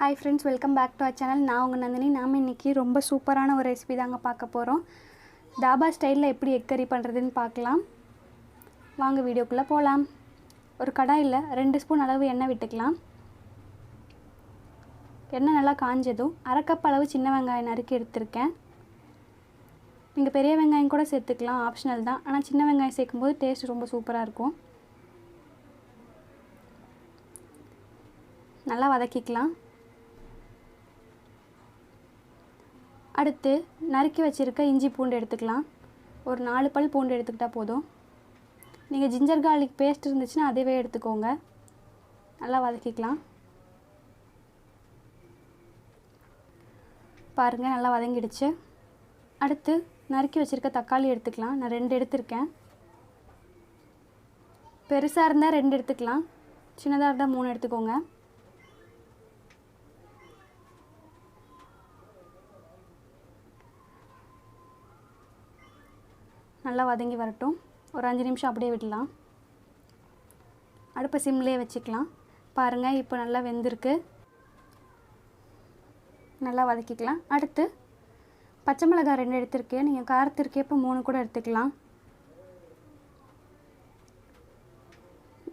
Hi friends, welcome back to our channel. நான் உங்க நந்தினி. நாம இன்னைக்கு ரொம்ப சூப்பரான ஒரு ரெசிபி தாங்க பார்க்க போறோம். தாபா ஸ்டைல்ல எப்படி எக் கறி பண்றதுன்னு பார்க்கலாம். வாங்க வீடியோக்குள்ள போலாம். ஒரு கடாயில 2 ஸ்பூன் அளவு எண்ணெய் விட்டுக்கலாம். எண்ணெய் நல்லா காஞ்சதும் 1/2 கப் அளவு சின்ன வெங்காயம் நறுக்கி எடுத்துர்க்கேன். நீங்க பெரிய வெங்காயம் கூட சேர்த்துக்கலாம், ஆப்ஷனல் தான். ஆனா சின்ன வெங்காயம் சேர்க்கும்போது டேஸ்ட் ரொம்ப சூப்பரா இருக்கும். நல்லா வதக்கிக்கலாம். அடுத்து நறுக்கி வச்சிருக்க இஞ்சி பூண்டு எடுத்துக்கலாம். ஒரு 4 பல் பூண்டு எடுத்துக்கிட்டா போதும். நீங்க ஜிஞ்சர் garlic பேஸ்ட் இருந்துச்சுனா அதுவே எடுத்துக்கோங்க. நல்லா வதக்கிக்கலாம். பாருங்க நல்லா வதங்கிடுச்சு. அடுத்து நறுக்கி வச்சிருக்க தக்காளி எடுத்துக்கலாம். நான் 2 எடுத்துர்க்கேன். பெருசா இருந்தா 2 எடுத்துக்கலாம். சின்னதா இருந்தா 3 எடுத்துக்கோங்க. நல்லா வதங்கி வரட்டும். ஒரு 5 நிமிஷம் அப்படியே விடலாம். அடுப்பை சிம்லயே வச்சுக்கலாம். பாருங்க இப்போ நல்லா வெந்திருக்கு. நல்லா வதக்கிக்கலாம். அடுத்து பச்சை மிளகாய் 2 எடுத்துர்க்கேன். நீங்க காரத்திற்கு ஏற்ப 3 கூட எடுத்துக்கலாம்.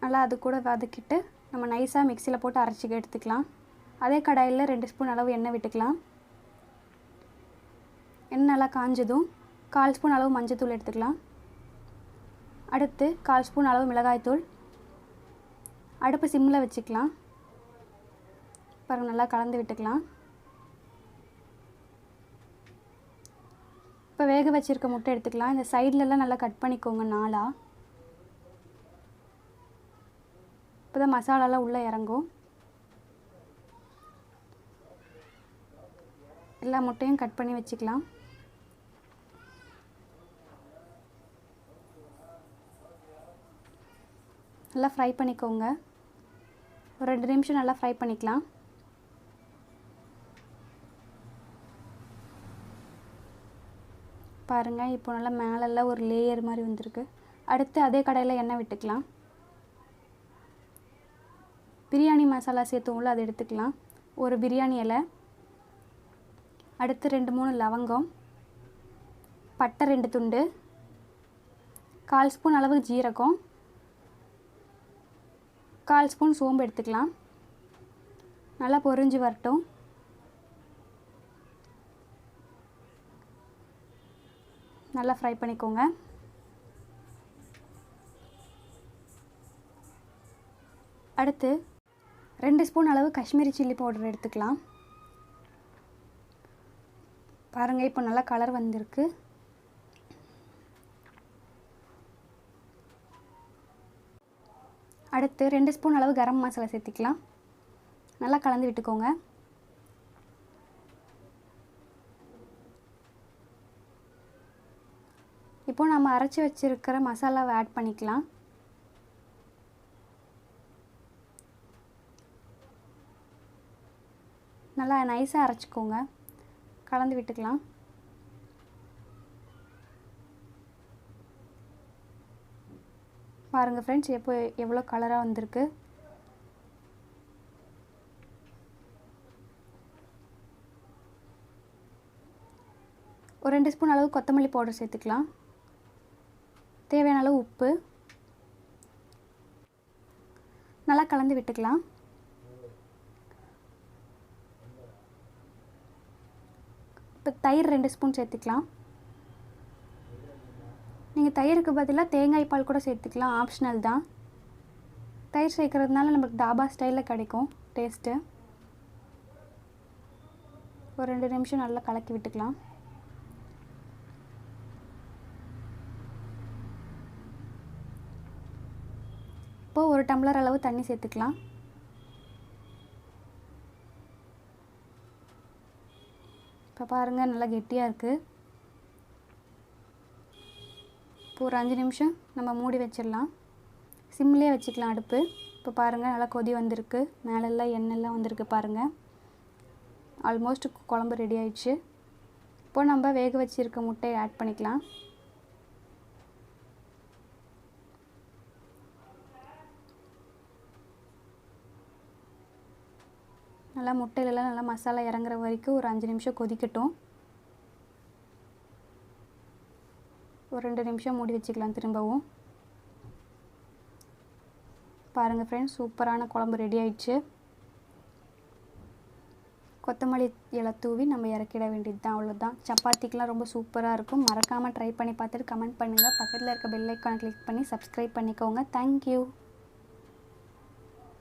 நல்லா அது கூட வதக்கிட்டு நம்ம நைஸா மிக்ஸில போட்டு அரைச்சி எடுத்துக்கலாம். அதே கடாயில 2 ஸ்பூன் அளவு எண்ணெய் விட்டுக்கலாம். எண்ணெய் நல்லா காஞ்சதும் 1/4 ஸ்பூன் அளவு மஞ்சள் தூள் எடுத்துக்கலாம். அடுத்து 1/4 ஸ்பூன் அளவு மிளகாய் தூள். அடுப்பு சிம்ல வச்சுக்கலாம். பாருங்க நல்லா கலந்து விட்டுக்கலாம். இப்போ வேக வச்சிருக்க முட்டை எடுத்துக்கலாம். இந்த சைடுல எல்லாம் நல்லா கட் பண்ணிக்கோங்க நாலா. அப்பதான் மசாலா எல்லாம் உள்ள இறங்கும். எல்லா முட்டையும் கட் பண்ணி வச்சுக்கலாம். நல்லா ஃப்ரை பண்ணிக்கோங்க. ஒரு 2 நிமிஷம் நல்லா ஃப்ரை பண்ணிக்கலாம். பாருங்க இப்போ நல்லா மேலல்ல ஒரு லேயர் மாதிரி வந்திருக்கு. அடுத்து அதே கடாயில எண்ணெய் விட்டுக்கலாம். பிரியாணி மசாலா சேர்த்துவோம்ல அது எடுத்துக்கலாம். ஒரு பிரியாணி இலை. அடுத்து 2-3 லவங்கம். பட்டை 2 துண்டு. 1/4 ஸ்பூன் அளவு ஜீரகம். 1/4 ஸ்பூன் சோம்பு எடுத்துக்கலாம். நல்லா பொரிஞ்சு வரட்டும். நல்லா ஃப்ரை பண்ணிக்கோங்க. அடுத்து 2 ஸ்பூன் அளவு காஷ்மீரி சில்லி பவுடர் எடுத்துக்கலாம். பாருங்க இப்போ நல்லா கலர் வந்திருக்கு. அடுத்து 2 ஸ்பூன் அளவு கரம் மசாலா சேர்த்துக்கலாம். நல்லா கலந்து விட்டுக்கோங்க. இப்போ நம்ம அரைச்சு வச்சிருக்கிற மசாலாவை ஆட் பண்ணிக்கலாம். நல்லா நைஸா அரைச்சுக்கோங்க. கலந்து விட்டுக்கலாம். பாருங்க फ्रेंड्स இப்போ எவ்வளவு கலரா வந்திருக்கு. ஒரு 2 ஸ்பூன் அளவு கொத்தமல்லி பவுடர் சேர்த்துக்கலாம். தேவையான அளவு உப்பு. நல்லா கலந்து விட்டுக்கலாம். இப்போ தயிர் 2 ஸ்பூன் சேர்த்துக்கலாம். நீங்க தயிருக்கு பதிலா தேங்காய் பால் கூட சேர்த்துக்கலாம், ஆப்ஷனல் தான். தயிர் சேர்க்கிறதுனால நமக்கு தாபா ஸ்டைல்ல கிடைக்கும் டேஸ்ட். ஒரு 2 நிமிஷம் நல்லா கலக்கி விட்டுக்கலாம். இப்போ ஒரு டம்ளர் அளவு தண்ணி சேர்த்துக்கலாம். இப்போ பாருங்க நல்லா கெட்டியா இருக்கு. ஒரு 5 நிமிஷம் நம்ம மூடி வச்சிரலாம். சிம்லயே வச்சுக்கலாம் அடுப்பு. இப்போ பாருங்க நல்லா கொதி வந்திருக்கு. மேல எல்லாம் எண்ணெய் எல்லாம் வந்திருக்கு பாருங்க. ஆல்மோஸ்ட் குழம்பு ரெடி ஆயிடுச்சு. இப்போ நம்ம வேக வச்சிருக்க முட்டையை ஆட் பண்ணிக்கலாம். நல்லா முட்டையிலலாம் நல்லா மசாலா இறங்குற வரைக்கும் ஒரு 5 நிமிஷம் கொதிக்கட்டும். ஒரு 2 நிமிஷம் மூடி வச்சுக்கலாம் திரும்பவும். பாருங்கள் ஃப்ரெண்ட்ஸ், சூப்பரான குழம்பு ரெடி ஆயிடுச்சு. கொத்தமல்லி இலை தூவி நம்ம இறக்கிட வேண்டியது தான், அவ்வளோதான். சப்பாத்திக்கெலாம் ரொம்ப சூப்பராக இருக்கும். மறக்காமல் ட்ரை பண்ணி பார்த்துட்டு கமெண்ட் பண்ணுங்கள். பக்கத்தில் இருக்க பெல் ஐக்கானை கிளிக் பண்ணி சப்ஸ்கிரைப் பண்ணிக்கோங்க. தேங்க்யூ.